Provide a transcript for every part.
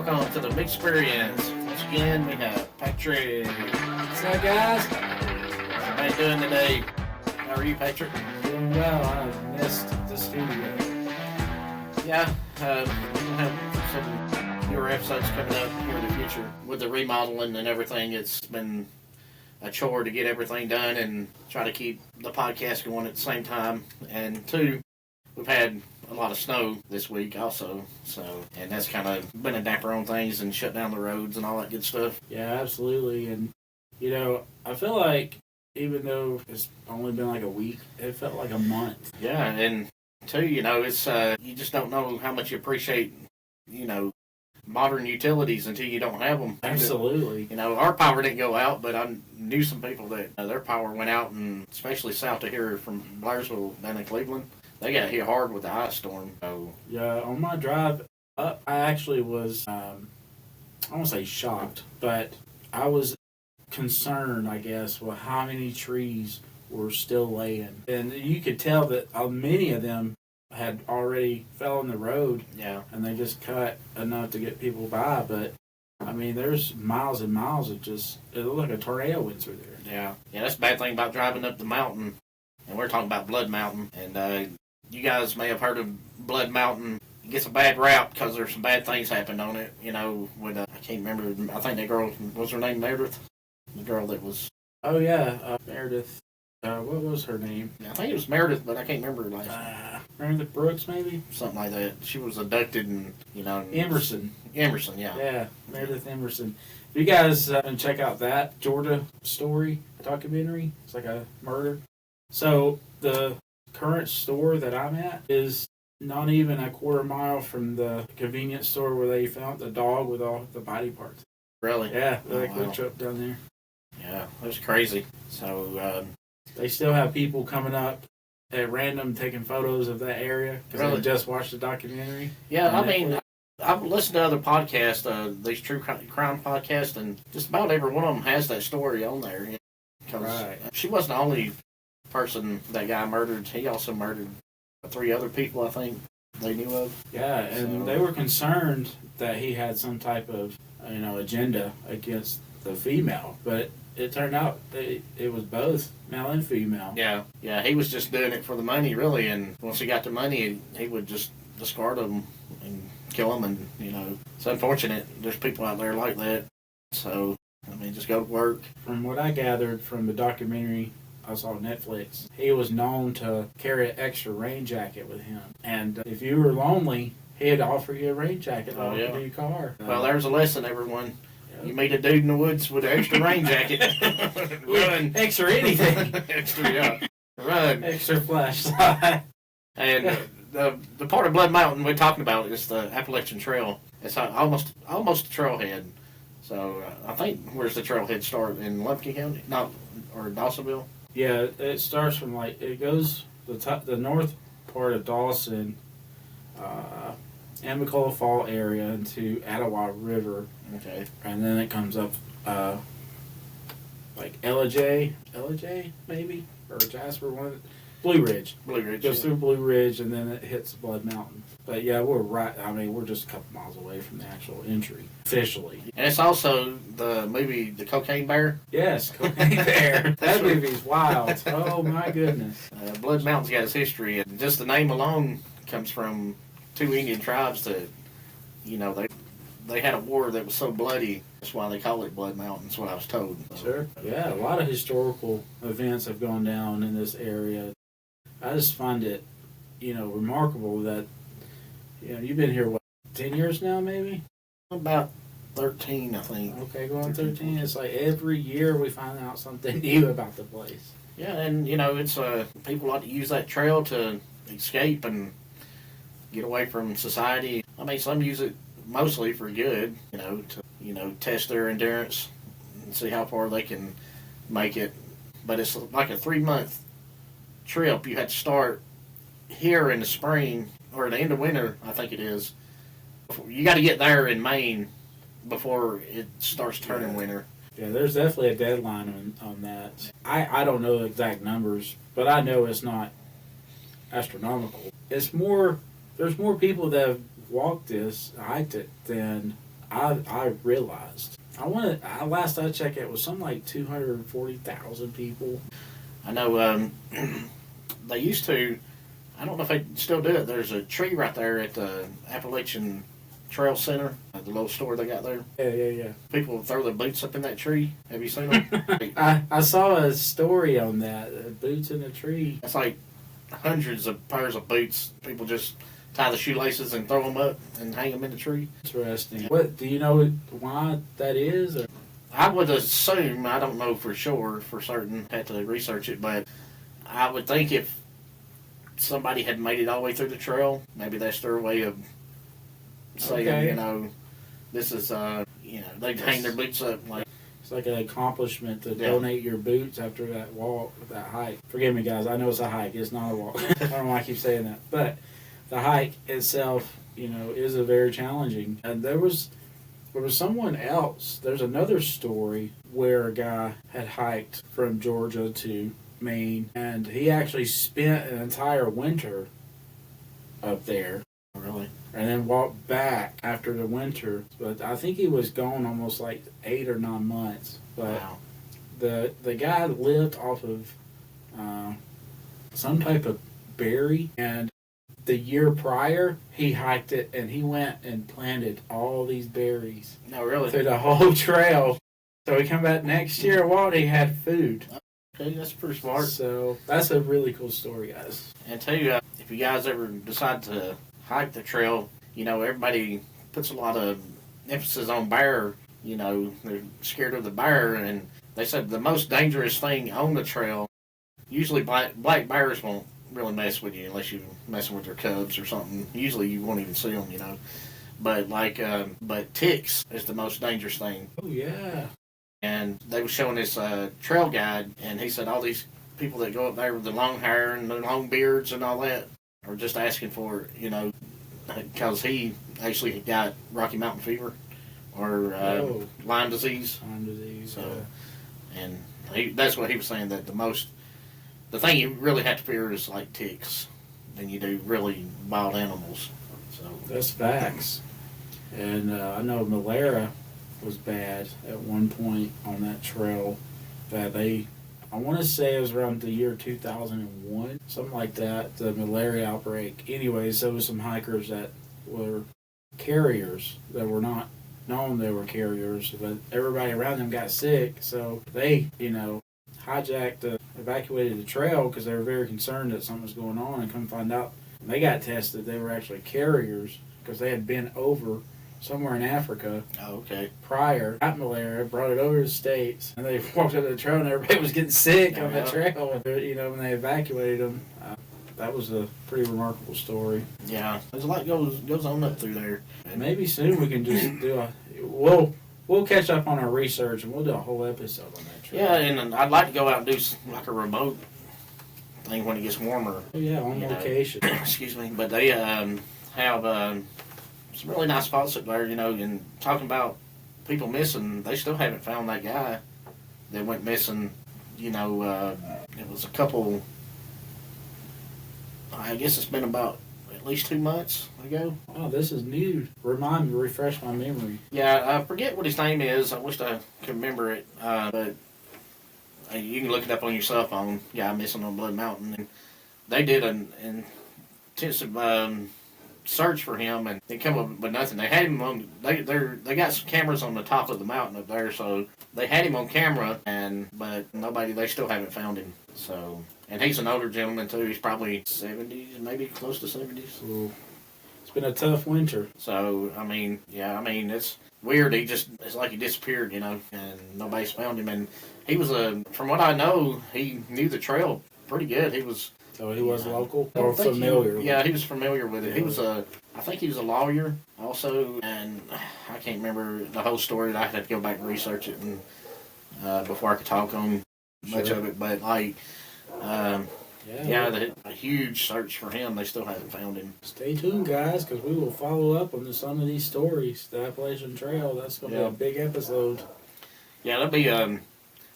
Welcome to the Mixed Experience. Once again, we have Patrick. What's up, guys? How you doing today? How are you, Patrick? Doing well. I missed the studio. Yeah, we'll have some newer episodes coming up here in the future. With the remodeling and everything, it's been a chore to get everything done and try to keep the podcast going at the same time. And two, we've had a lot of snow this week also, and that's kind of been a damper on things and shut down the roads and all that good stuff. Yeah, absolutely. And, I feel like even though it's only been like a week, it felt like a month. Yeah, and two, it's you just don't know how much you appreciate, modern utilities until you don't have them. Absolutely. Our power didn't go out, but I knew some people that their power went out, and especially south of here from Blairsville down in Cleveland, they got hit hard with the ice storm. So Yeah, on my drive up, I actually was, I won't say shocked, but I was concerned, I guess, with how many trees were still laying. And you could tell that many of them had already fell in the road. Yeah. And they just cut enough to get people by. But, there's miles and miles of it looked like a tornado went through there. Yeah. Yeah, that's the bad thing about driving up the mountain. And we're talking about Blood Mountain. And you guys may have heard of Blood Mountain. It gets a bad rap because there's some bad things happened on it. With, I can't remember, I think that girl, what was her name, Meredith? The girl that was... Oh, yeah, Meredith. What was her name? I think it was Meredith, but I can't remember her last name. Meredith Brooks, maybe? Something like that. She was abducted and, Emerson. Emerson, yeah. Yeah, Meredith Emerson. If you guys check out that Georgia story documentary, it's like a murder. So, the current store that I'm at is not even a quarter mile from the convenience store where they found the dog with all the body parts. Really? Yeah, Oh, quick trip down there. Yeah, it was crazy. So, they still have people coming up at random taking photos of that area because really? they just watched the documentary. Yeah, I've listened to other podcasts, these true crime podcasts, and just about every one of them has that story on there. Right. She wasn't the only person that guy murdered. He also murdered 3 other people, I think, they knew of. Yeah, and they were concerned that he had some type of, agenda against the female, but it turned out it was both male and female. Yeah, he was just doing it for the money, really, and once he got the money, he would just discard them and kill them, and, it's unfortunate. There's people out there like that, so, just go to work. From what I gathered from the documentary I saw on Netflix, he was known to carry an extra rain jacket with him, and if you were lonely, he'd offer you a rain jacket to your car. Well, there's a lesson, everyone. You meet a dude in the woods with an extra rain jacket. Run. Extra anything. Extra, yeah. Run. Extra flashlight. And the part of Blood Mountain we're talking about is the Appalachian Trail. It's almost a trailhead. So I think where's the trailhead start? In Lumpkin County? Or Dawsonville? Yeah, it starts from it goes the north part of Dawson, Amicola Fall area into Etowah River. Okay. And then it comes up Elijah maybe, or Jasper, Blue Ridge. Goes through Blue Ridge and then it hits Blood Mountain. But yeah, we're right. We're just a couple miles away from the actual entry officially. And it's also the movie The Cocaine Bear. Yes, Cocaine Bear. That movie's wild. Oh my goodness. Blood Mountain's got its history, and just the name alone comes from 2 Indian tribes that, they had a war that was so bloody. That's why they call it Blood Mountain. That's what I was told. So, sure. Yeah, a lot of historical events have gone down in this area. I just find it, remarkable that, you've been here, 10 years now, maybe? About 13, I think. Okay, going 13. It's like every year we find out something new about the place. Yeah, and, it's, people like to use that trail to escape and get away from society. Some use it mostly for good, to, test their endurance and see how far they can make it. But it's like a 3-month trip. You had to start here in the spring, or the end of winter, I think it is. You got to get there in Maine before it starts turning winter. Yeah, there's definitely a deadline on that. I don't know the exact numbers, but I know it's not astronomical. There's more people that have walked this, hiked it, than I realized last I checked it was something like 240,000 people. I know they used to. I don't know if they still do it. There's a tree right there at the Appalachian Trail Center, the little store they got there. Yeah. People throw their boots up in that tree. Have you seen them? I saw a story on that. Boots in a tree. It's like hundreds of pairs of boots. People just tie the shoelaces and throw them up and hang them in the tree. Interesting. What do you know why that is? Or? I would assume, I don't know for sure, for certain, had to research it, but I would think if somebody had made it all the way through the trail, maybe that's their way of saying, you know, this is, they'd hang their boots up. Like, it's like an accomplishment to donate your boots after that walk, that hike. Forgive me, guys. I know it's a hike. It's not a walk. I don't know why I keep saying that. But the hike itself, is a very challenging. And there was someone else. There's another story where a guy had hiked from Georgia to Maine, and he actually spent an entire winter up there. Really? And then walked back after the winter. But I think he was gone almost like 8 or 9 months. But wow. The guy lived off of some type of berry, and the year prior he hiked it and he went and planted all these berries. No, really? Through the whole trail. So he come back next year, and he had food. Okay, that's pretty smart. So that's a really cool story, guys. And tell you, if you guys ever decide to hike the trail, everybody puts a lot of emphasis on bear. They're scared of the bear, and they said the most dangerous thing on the trail, usually black bears won't really mess with you unless you're messing with their cubs or something. Usually you won't even see them, But but ticks is the most dangerous thing. Oh, yeah. And they were showing this trail guide, and he said all these people that go up there with the long hair and the long beards and all that are just asking for it, because he actually got Rocky Mountain fever or Lyme disease. Lyme disease. So, and that's what he was saying, that the thing you really have to fear is like ticks than you do really wild animals. So that's facts. And I know malaria was bad at one point on that trail. That I want to say it was around the year 2001, something like that, the malaria outbreak. Anyways, there was some hikers that were carriers that were not known they were carriers, but everybody around them got sick, so they, evacuated the trail because they were very concerned that something was going on, and come find out when they got tested, they were actually carriers because they had been over somewhere in Africa prior, got malaria, brought it over to the States, and they walked up the trail and everybody was getting sick on the trail. When they evacuated them, that was a pretty remarkable story. Yeah, there's a lot goes on up through there. And maybe soon we can just do we'll catch up on our research and we'll do a whole episode on that trail. Yeah, and I'd like to go out and do like a remote thing when it gets warmer. Oh, yeah, on location. Excuse me, but they have some really nice spots up there, and talking about people missing, they still haven't found that guy that went missing. It was a couple, I guess it's been about at least 2 months ago. Oh, this is new. Refresh my memory. Yeah, I forget what his name is. I wish I could remember it, but you can look it up on your cell phone, guy missing on Blood Mountain. And they did an intensive search for him, and they come up with nothing. They had him on. They got some cameras on the top of the mountain up there, so they had him on camera, but nobody. They still haven't found him. So, and he's an older gentleman too. He's probably 70s, maybe close to 70s. Ooh. It's been a tough winter. So it's weird. It's like he disappeared, and nobody's found him. And he was from what I know, he knew the trail pretty good. He was. So he was local or familiar? He was familiar with it. He was I think he was a lawyer also, and I can't remember the whole story. I had to go back and research it and before I could talk on much of it. But a huge search for him. They still haven't found him. Stay tuned, guys, because we will follow up on some of these stories. The Appalachian Trail. That's going to be a big episode. Yeah, that'll be. I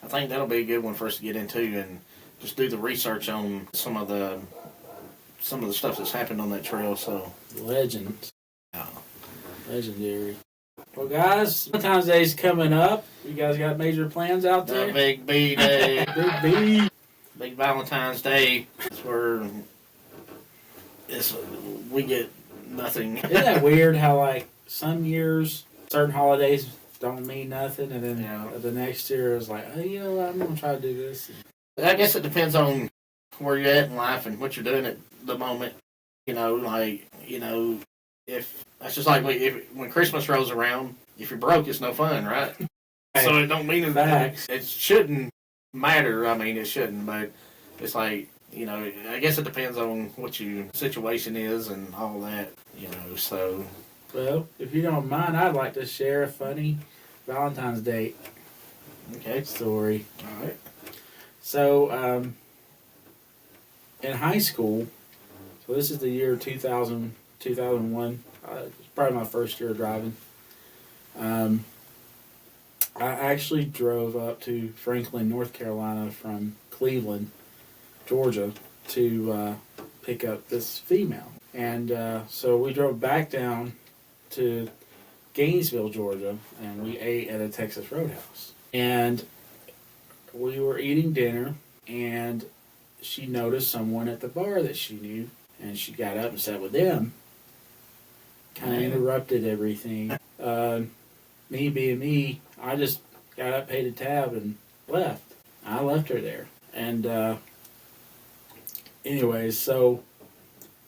think that'll be a good one for us to get into and just do the research on some of the stuff that's happened on that trail. So legend, legendary. Well, guys, Valentine's Day's coming up. You guys got major plans out there? The Big B Day. Big B. Big Valentine's Day. That's where we get nothing. Isn't that weird how, like, some years, certain holidays don't mean nothing, and then the next year it's like, oh, you know what, I'm going to try to do this. I guess it depends on where you're at in life and what you're doing at the moment. You know, like, if that's just like when Christmas rolls around, if you're broke, it's no fun, right? So it don't mean anything. It shouldn't matter. I mean, it shouldn't, but it's like, I guess it depends on what your situation is and all that, so. Well, if you don't mind, I'd like to share a funny Valentine's Day story. All right. So, in high school, so this is the year 2000, 2001, it's probably my first year of driving. I actually drove up to Franklin, North Carolina from Cleveland, Georgia, to pick up this female. And so we drove back down to Gainesville, Georgia, and we ate at a Texas Roadhouse. And we were eating dinner, and she noticed someone at the bar that she knew, and she got up and sat with them. Kind of interrupted everything. Me being me, I just got up, paid a tab, and left. I left her there. And anyways, so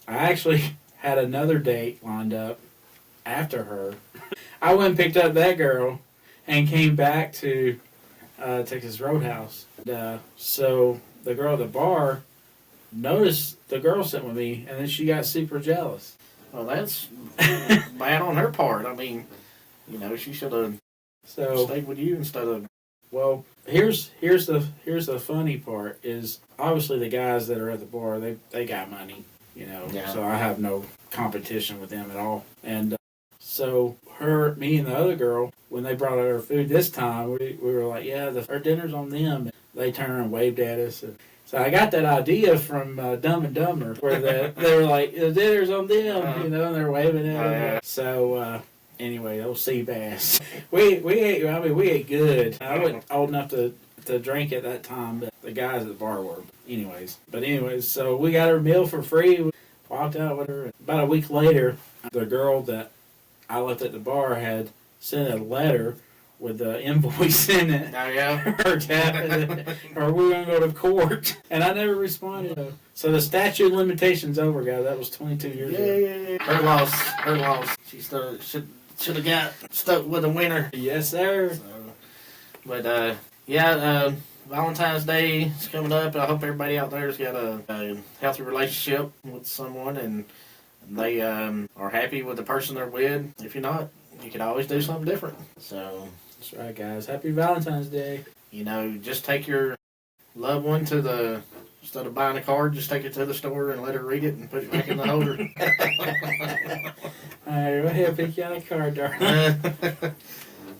I actually had another date lined up after her. I went and picked up that girl and came back to Texas Roadhouse. So the girl at the bar noticed the girl sitting with me, and then she got super jealous. Well, that's bad on her part. I mean, she should have stayed with you instead of. Well, here's the funny part is obviously the guys that are at the bar they got money, so I have no competition with them at all. And so me and the other girl, when they brought out our food this time, we were like, yeah, our dinner's on them. And they turned around and waved at us. And so I got that idea from Dumb and Dumber, where they were like, the dinner's on them, and they're waving at us. So anyway, those sea bass. we ate good. I wasn't old enough to drink at that time, but the guys at the bar were. Anyways, so we got her meal for free. We walked out with her. About a week later, the girl that I left at the bar had sent a letter with the invoice in it. Oh, yeah? Or we're going to go to court. And I never responded. So the statute of limitations over, guys. That was 22 years ago. Yeah. Her loss. She should have got stuck with a winner. Yes, sir. So, but, Valentine's Day is coming up. I hope everybody out there has got a healthy relationship with someone and they are happy with the person they're with. If you're not, you can always do something different. So that's right, guys. Happy Valentine's Day. Just take your loved one instead of buying a card, just take it to the store and let her read it and put it back in the holder. All right, go ahead, pick you out a card, darling.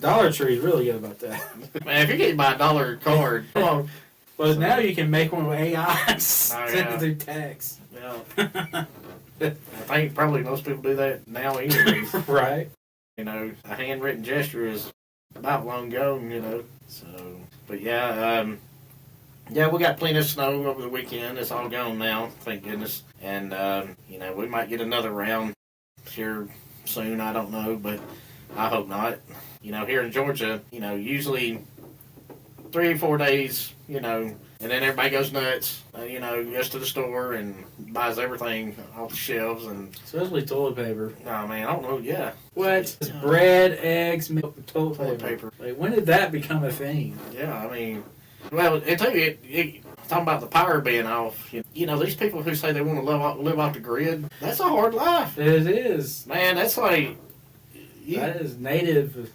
Dollar Tree is really good about that. Man, if you're getting my $1 card, come on. But now you can make one with AI. Send it through text. Yeah. I think probably most people do that now anyway. Right. A handwritten gesture is about long gone, So, but yeah, we got plenty of snow over the weekend. It's all gone now, thank goodness. And, we might get another round here soon. I don't know, but I hope not. Here in Georgia, usually 3 or 4 days, and then everybody goes nuts, goes to the store and buys everything off the shelves. And especially toilet paper. Oh, man, I don't know, yeah. What? Bread, eggs, milk, toilet paper. Like, when did that become a thing? Yeah, I mean, well, and tell you, talking about the power being off, these people who say they want to live off the grid, that's a hard life. It is. Man, that's like... that is native,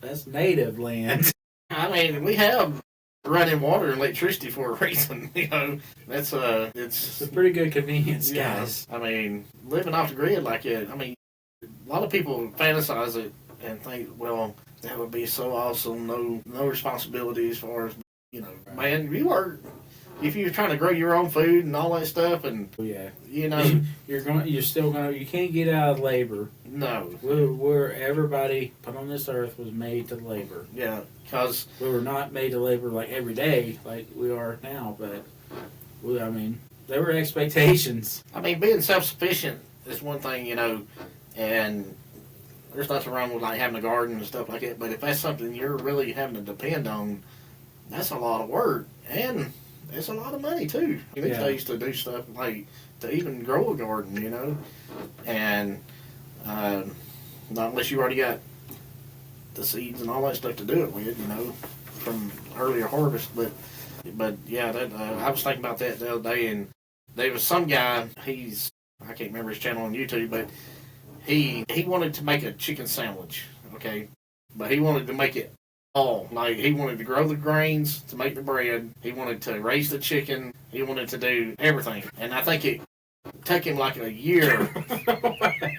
that's native land. I mean, we have running water and electricity for a reason, That's it's a pretty good convenience, guys. I mean, living off the grid like it. I mean, a lot of people fantasize it and think, well, that would be so awesome. No responsibility as far as right. Man, you work if you're trying to grow your own food and all that stuff, and Yeah. you know, You're still gonna. You can't get out of labor. no, We're everybody put on this earth was made to labor. yeah, because We were not made to labor like every day like we are now, but I mean, there were expectations. I mean, being self-sufficient is one thing, you know, and there's nothing wrong with like having a garden and stuff like that. But if that's something you're really having to depend on, that's a lot of work, and it's a lot of money too. These days to do stuff like to even grow a garden, you know, and not unless you already got the seeds and all that stuff to do it with, you know, from earlier harvest. But yeah, that I was thinking about that the other day, and there was some guy. I can't remember his channel on YouTube, but he wanted to make a chicken sandwich, okay, but he wanted to make it all. Like, he wanted to grow the grains to make the bread. He wanted to raise the chicken. He wanted to do everything. And I think it took him like a year.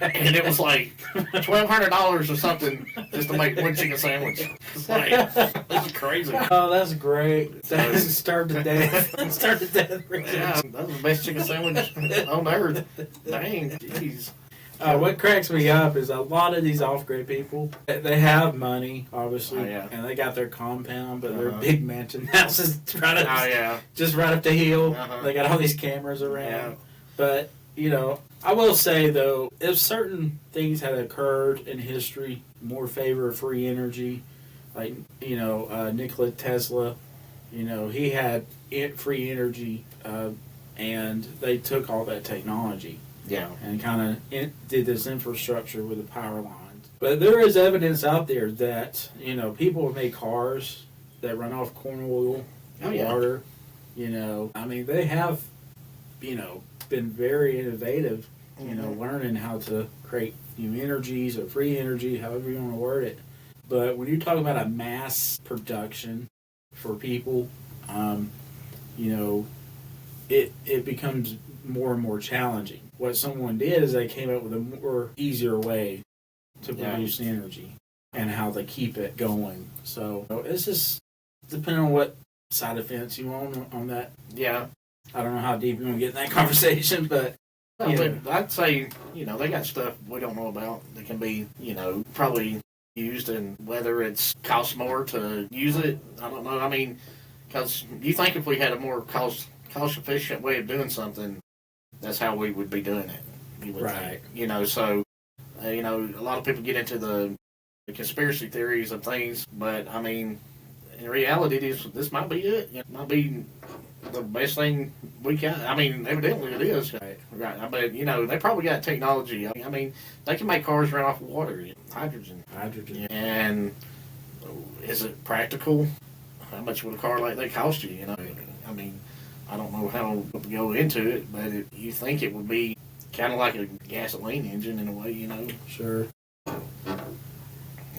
And it was like $1,200 or something just to make one chicken sandwich. It's like, this is crazy. Oh, that's great. That's starved to death. Starved to death. Yeah, that was the best chicken sandwich on earth. Dang, jeez. What cracks me up is a lot of these off-grid people, they have money, obviously, and they got their compound, but they're big mansion houses just right up the hill. They got all these cameras around. Yeah. But, you know, I will say, though, if certain things had occurred in history, more favor of free energy, like, you know, Nikola Tesla, you know, he had free energy, and they took all that technology. Yeah. And kind of did this infrastructure with the power lines. But there is evidence out there that, you know, people have made cars that run off corn oil and water. You know, I mean, they have, you know, been very innovative, you know, learning how to create new energies or free energy, however you want to word it. But when you talk about a mass production for people, you know, it becomes more and more challenging. What someone did is they came up with a more easier way to produce energy and how to keep it going. So it's just depending on what side of fence you on that. Yeah. I don't know how deep you want to get in that conversation, but I'd say, you know, they got stuff we don't know about that can be, you know, probably used, and whether it's costs more to use it, I don't know. I mean, because you think if we had a more cost-efficient way of doing something, that's how we would be doing it. You would think. You know, so, you know, a lot of people get into the conspiracy theories of things, but, I mean, in reality, this might be it. It might be the best thing we can. I mean, evidently it is. Right. But, you know, they probably got technology. I mean, they can make cars run off of water, hydrogen. And is it practical? How much would a car like that cost you, you know? I mean, I don't know how to go into it, but you think it would be kind of like a gasoline engine in a way, you know? Sure. I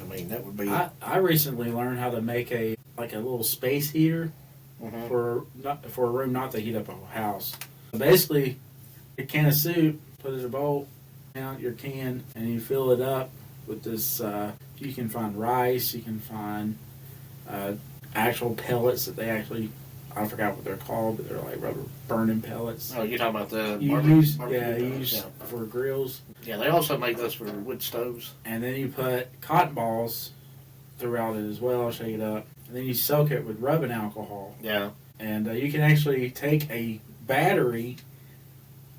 mean, that would be... I recently learned how to make a little space heater for a room not to heat up a whole house. Basically, a can of soup, put it in a bowl, count your can, and you fill it up with this... you can find rice, you can find actual pellets that they actually... I forgot what they're called, but they're like rubber burning pellets. Oh, you're talking about the use for grills. Yeah, they also make those for wood stoves. And then you put cotton balls throughout it as well, shake it up. And then you soak it with rubbing alcohol. Yeah. And you can actually take a battery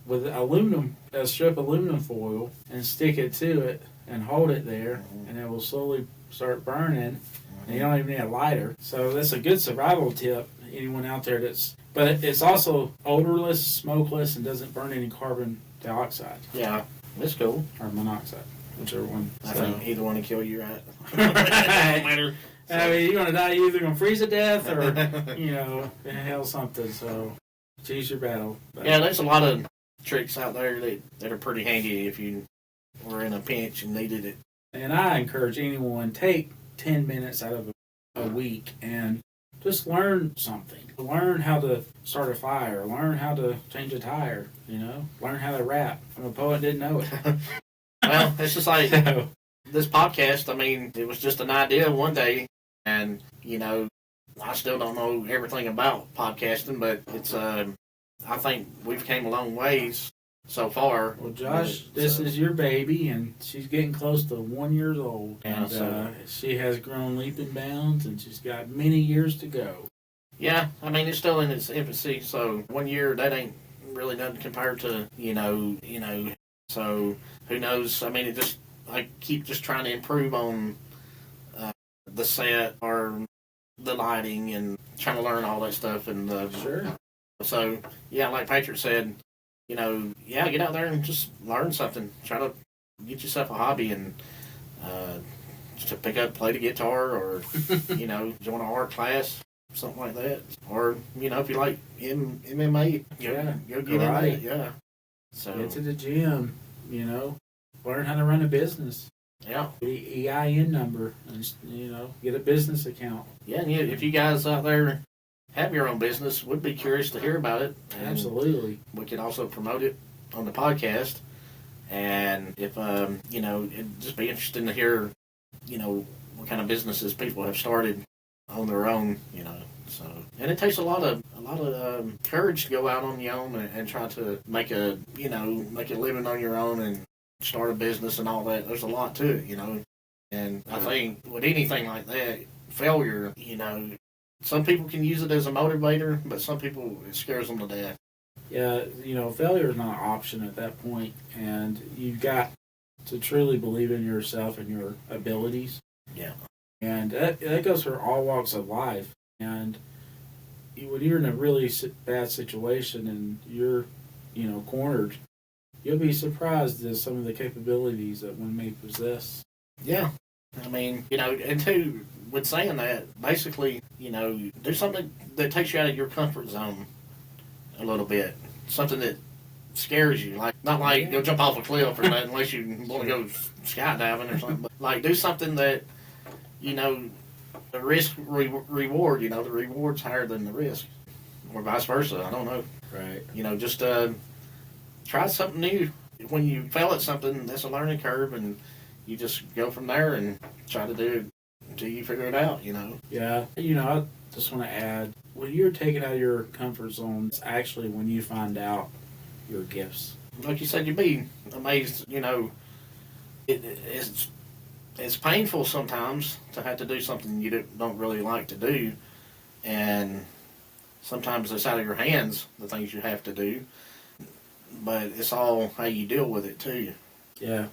with a strip of aluminum foil and stick it to it and hold it there, and it will slowly start burning. And you don't even need a lighter. So that's a good survival tip. Anyone out there but it's also odorless, smokeless, and doesn't burn any carbon dioxide. Yeah, that's cool. Or monoxide, whichever one. I think either one will kill you, right? Don't matter. So, I mean, you're gonna die. You're either gonna freeze to death, or you know, inhale something. So choose your battle. But, yeah, there's a lot of tricks out there that are pretty handy if you were in a pinch and needed it. And I encourage anyone, take 10 minutes out of a week and just learn something. Learn how to start a fire. Learn how to change a tire. You know, learn how to rap. I'm a poet, didn't know it. Well, it's just like this podcast. I mean, it was just an idea one day, and you know, I still don't know everything about podcasting, but it's I think we've came a long ways so far. Well, Josh, this is your baby, and she's getting close to 1 year old, and she has grown leap and bounds, and she's got many years to go. Yeah, I mean it's still in its infancy, so 1 year that ain't really nothing compared to So who knows? I mean, I keep just trying to improve on the set or the lighting and trying to learn all that stuff. And Sure. So yeah, like Patrick said, get out there and just learn something. Try to get yourself a hobby and just to pick up, play the guitar, or join an art class, something like that. Or if you like MMA, go get into it. Yeah. So get to the gym. Learn how to run a business. Yeah. The EIN number, and get a business account. Yeah, and if you guys out there have your own business, would be curious to hear about it. And absolutely. We can also promote it on the podcast. And if it'd just be interesting to hear, what kind of businesses people have started on their own. So, and it takes a lot of courage to go out on your own and try to make a living on your own and start a business and all that. There's a lot to it, And I think with anything like that, failure, some people can use it as a motivator, but some people, it scares them to death. Yeah, failure is not an option at that point, and you've got to truly believe in yourself and your abilities. Yeah. And that goes for all walks of life. And when you're in a really bad situation and you're, cornered, you'll be surprised at some of the capabilities that one may possess. Yeah. I mean, and too, with saying that, basically, do something that takes you out of your comfort zone a little bit. Something that scares you. Not like go jump off a cliff or that unless you want to go skydiving or something. But like do something that, the risk reward, the reward's higher than the risk. Or vice versa. I don't know. Right. Just try something new. When you fail at something, that's a learning curve, and you just go from there and try to do it until you figure it out, Yeah. I just want to add, when you're taken out of your comfort zone, it's actually when you find out your gifts. Like you said, you'd be amazed, it's painful sometimes to have to do something you don't really like to do, and sometimes it's out of your hands, the things you have to do, but it's all how you deal with it too. Yeah.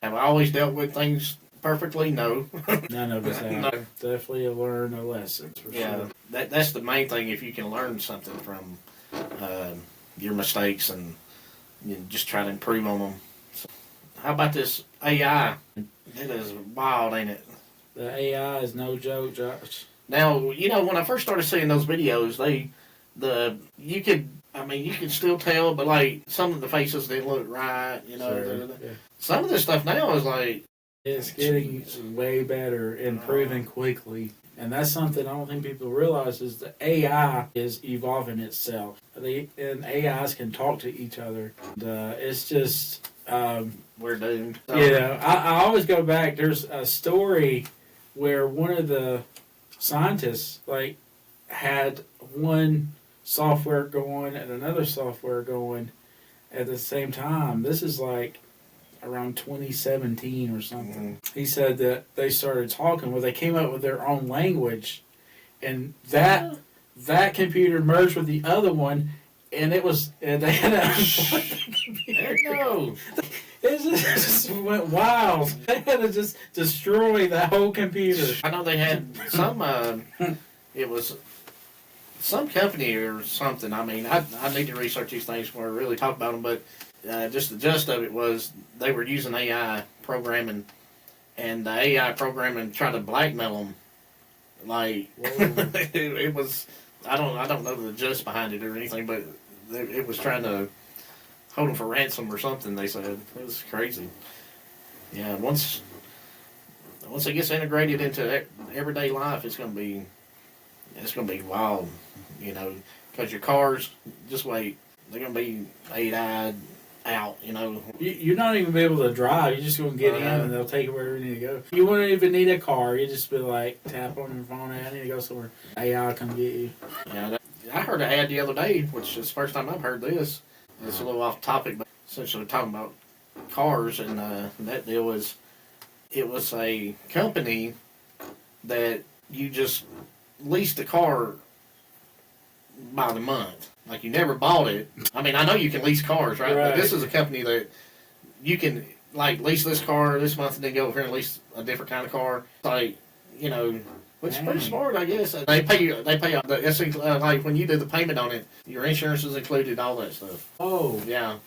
Have I always dealt with things perfectly? No. None of us have. No. Definitely learn a lesson, for sure. That's the main thing, if you can learn something from your mistakes and just try to improve on them. So, how about this AI? It is wild, ain't it? The AI is no joke, Josh. Now, when I first started seeing those videos, you could still tell, but like some of the faces didn't look right, Sure. Yeah. Some of this stuff now is like, it's getting way better, improving quickly. And that's something I don't think people realize is the AI is evolving itself. And AIs can talk to each other. And, it's just... we're doomed. I always go back. There's a story where one of the scientists had one software going and another software going at the same time. This is around 2017 or something. Mm-hmm. He said that they started talking where they came up with their own language, and that computer merged with the other one, and they had to unplug the computer. No. It just went wild. They had to just destroy the whole computer. I know they had some, it was some company or something. I mean, I need to research these things before I really talk about them, but just the gist of it was they were using AI programming, and the AI programming tried to blackmail them. It was, I don't know the gist behind it or anything, but it was trying to hold them for ransom or something. They said it was crazy. Yeah, once it gets integrated into everyday life, it's gonna be wild. Because your cars, just wait, they're gonna be 8-eyed, out, you know. You're not even be able to drive. You're just going to get in and they'll take you wherever you need to go. You wouldn't even need a car. You just be like, tap on your phone, hey, I need to go somewhere. AI will come get you. Yeah, I heard an ad the other day, which is the first time I've heard this. It's a little off topic, but essentially talking about cars, and that deal was, it was a company that you just leased a car by the month. Like, you never bought it. I mean, I know you can lease cars, right? But this is a company that you can, like, lease this car this month and then go over here and lease a different kind of car. Like, you know, which is pretty smart, I guess. They pay you, like, when you do the payment on it, your insurance is included, all that stuff. Oh. Yeah.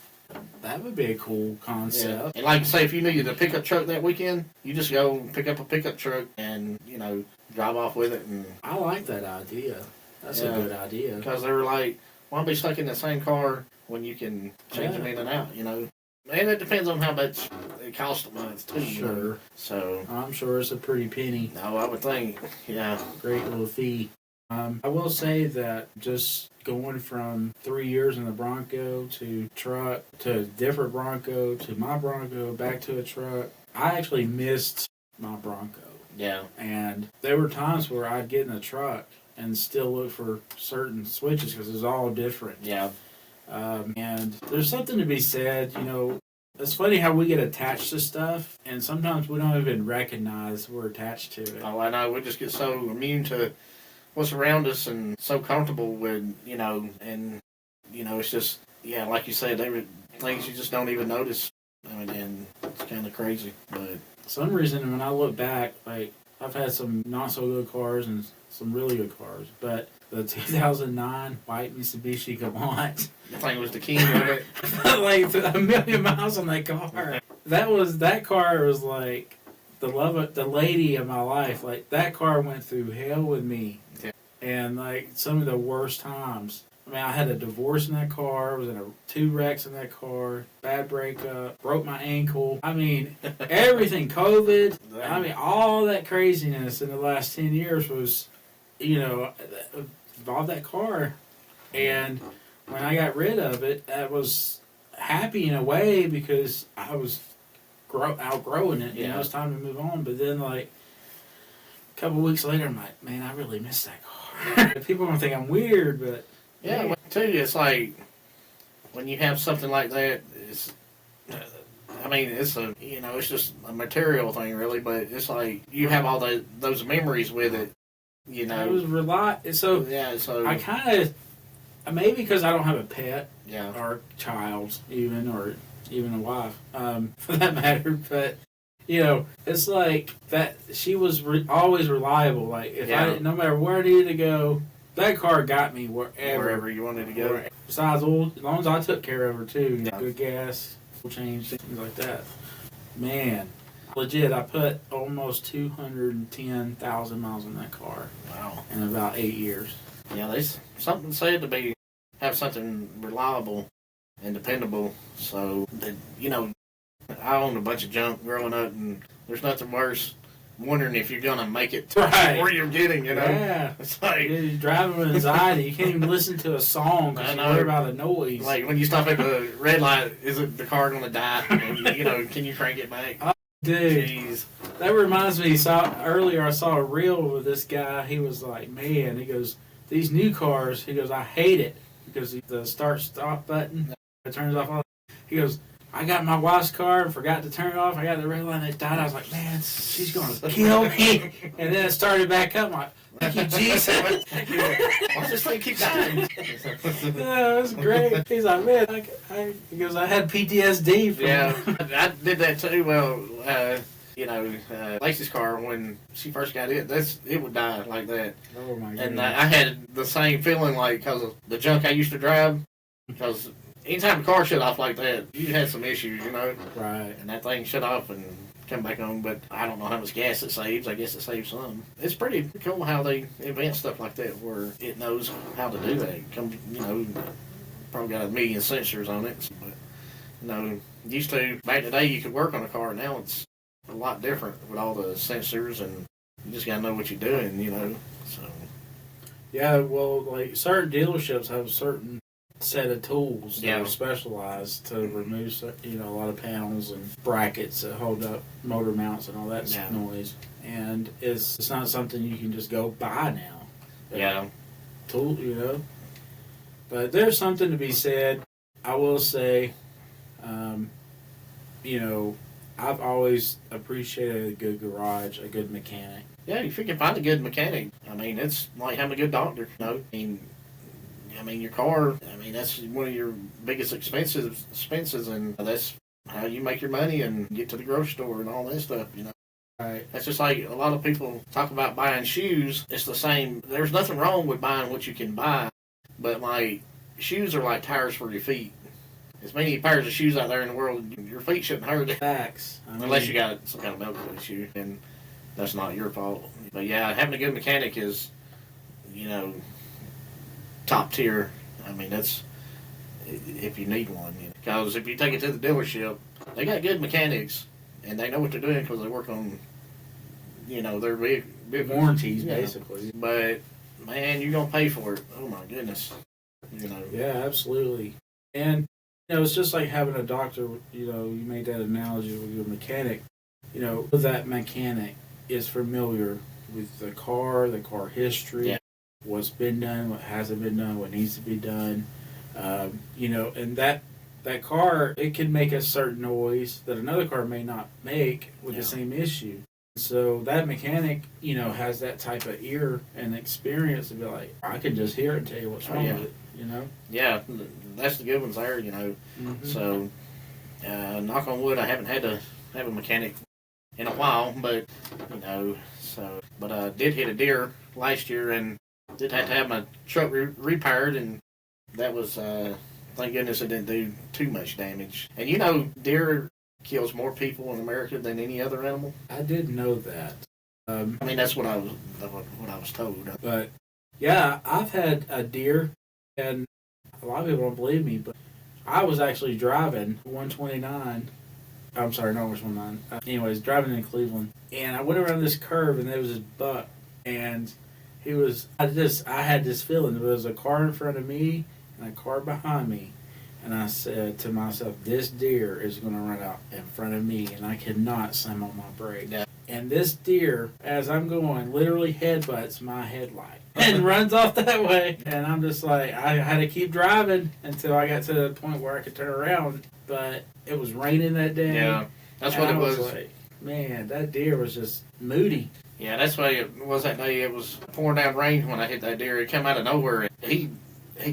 That would be a cool concept. Yeah. And like, say, if you needed a pickup truck that weekend, you just go pick up a pickup truck and, you know, drive off with it. And I like that idea. That's a good idea. Because they were like, why be stuck in the same car when you can change them in and out, you know? And it depends on how much it costs a month, too. Sure. You know? So I'm sure it's a pretty penny. No, I would think. Yeah. Great little fee. I will say that just going from 3 years in the Bronco to truck to a different Bronco to my Bronco back to a truck, I actually missed my Bronco. Yeah. And there were times where I'd get in a truck and still look for certain switches because it's all different. Yeah. And there's something to be said, you know, it's funny how we get attached to stuff and sometimes we don't even recognize we're attached to it. Oh, I know. We just get so immune to what's around us and so comfortable with, you know, and, you know, it's just, yeah, like you said, there were things you just don't even notice. I mean, and it's kind of crazy, but for some reason, when I look back, like, I've had some not so good cars and some really good cars, but the 2009 white Mitsubishi Galant, I think it was the king of it. like a million miles on that car. That car was like the lady of my life. Like, that car went through hell with me. Yeah. And like some of the worst times. I mean, I had a divorce in that car, was in 2 wrecks in that car, bad breakup, broke my ankle. I mean, everything, COVID. I mean, all that craziness in the last 10 years was, you know, involved that car. And when I got rid of it, I was happy in a way because I was outgrowing it. You know, it's time to move on. But then, like, a couple weeks later, I'm like, man, I really miss that car. People don't think I'm weird, but yeah, I tell you, it's like when you have something like that. It's, I mean, it's a, you know, it's just a material thing, really. But it's like you have all those memories with it. You know, it was So yeah, so I kind of maybe because I don't have a pet, yeah, or child, or even a wife, for that matter. But you know, it's like that. She was always reliable. Like, if no matter where I needed to go, that car got me wherever you wanted to go. Besides, as long as I took care of her too, good gas, change, things like that. Man, legit, I put almost 210,000 miles on that car. Wow. In about 8 years. Yeah, there's something said to have something reliable and dependable. So that, you know, I owned a bunch of junk growing up, and there's nothing worse wondering if you're gonna make it to where you're getting, you know. Yeah. It's like you're driving with anxiety. You can't even listen to a song because you worry about the noise. Like when you stop at the red light, is it the car gonna die? And, you know, can you crank it back? Oh, dude, jeez. That reminds me. Earlier I saw a reel with this guy. He was like, man, he goes, these new cars. He goes, I hate it because the start-stop button, it turns off. He goes, I got my wife's car and forgot to turn it off. I got the red light and it died. I was like, man, she's going to kill me. And then it started back up. I'm like, thank you, Jesus. Why this thing keep dying? Yeah, it was great. He's like, man, he goes, I had PTSD from I did that too. Well, you know, Lacey's car, when she first got it would die like that. Oh, my God. And I had the same feeling, like, because of the junk I used to drive. Because anytime the car shut off like that, you had some issues, you know. Right. And that thing shut off and come back on, but I don't know how much gas it saves. I guess it saves some. It's pretty cool how they invent stuff like that where it knows how to do that. You know, probably got 1 million sensors on it. But, you know, used to, back in the day, you could work on a car. Now it's a lot different with all the sensors, and you just got to know what you're doing, you know. So. Yeah, well, like, certain dealerships have certain set of tools that Yeah. are specialized to remove, a lot of panels and brackets that hold up motor mounts and all that Yeah. noise. And it's not something you can just go buy now. Yeah. Tool, But there's something to be said. I will say, I've always appreciated a good garage, a good mechanic. Yeah, if you can find a good mechanic, I mean, it's like having a good doctor. I mean, your car. I mean, that's one of your biggest expenses, and that's how you make your money and get to the grocery store and all that stuff. Right. That's just like a lot of people talk about buying shoes. It's the same. There's nothing wrong with buying what you can buy, but like shoes are like tires for your feet. As many pairs of shoes out there in the world, your feet shouldn't hurt. Facts. Unless you got some kind of medical issue, and that's not your fault. But yeah, having a good mechanic is, top tier. I mean, that's if you need one. Because if you take it to the dealership, they got good mechanics, and they know what they're doing because they work on, their big Warranties, basically. But man, you're gonna pay for it. Oh my goodness. Yeah, absolutely. And it's just like having a doctor. You made that analogy with your mechanic. That mechanic is familiar with the car history, what's been done, what hasn't been done, what needs to be done. And that car, it can make a certain noise that another car may not make with the same issue. So that mechanic, has that type of ear and experience to be like, I can just hear it and tell you what's wrong with it. Yeah, that's the good ones there. Mm-hmm. So, knock on wood, I haven't had to have a mechanic in a while, but but I did hit a deer last year and did have to have my truck repaired, and that was thank goodness it didn't do too much damage. And deer kills more people in America than any other animal. I did know that. I mean, that's what I was told. But yeah, I've had a deer, and a lot of people don't believe me, but I was actually driving 129. I'm sorry, no, it was 129. Anyways, driving in Cleveland, and I went around this curve, and there was this buck, and I had this feeling. There was a car in front of me and a car behind me, and I said to myself, this deer is going to run out in front of me, and I cannot slam on my brake. Yeah. And this deer, as I'm going, literally headbutts my headlight and runs off that way. And I'm just like, I had to keep driving until I got to the point where I could turn around. But it was raining that day. Yeah, that's what it was. Like, man, that deer was just moody. Yeah, that's why it was that day. It was pouring down rain when I hit that deer. It came out of nowhere. He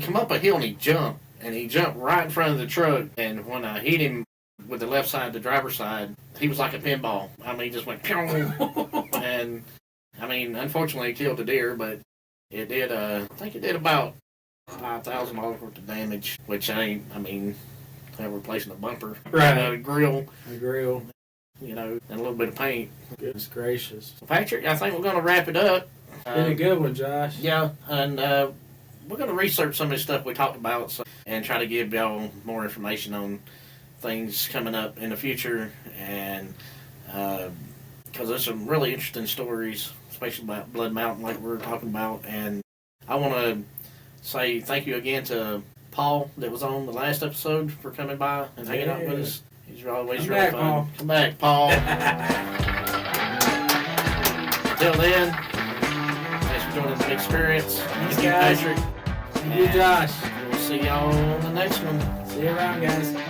come up a hill and he jumped. And he jumped right in front of the truck. And when I hit him with the left side, the driver's side, he was like a pinball. I mean, he just went, pew! And, I mean, unfortunately, it killed the deer, but it did, I think it did about $5,000 worth of damage, which I'm replacing a bumper. Right. And a grill. A grill. And a little bit of paint. Goodness gracious. Patrick, I think we're going to wrap it up. Been a good one, Josh. Yeah, and we're going to research some of the stuff we talked about and try to give y'all more information on things coming up in the future, and because there's some really interesting stories, especially about Blood Mountain like we were talking about. And I want to say thank you again to Paul that was on the last episode for coming by and hanging out with us. He's always really fun. Paul. Come back, Paul. Until then, thanks for joining the experience. Thanks, Thank you, guys. Patrick. Thank you, Josh. We'll see y'all on the next one. See you around, guys.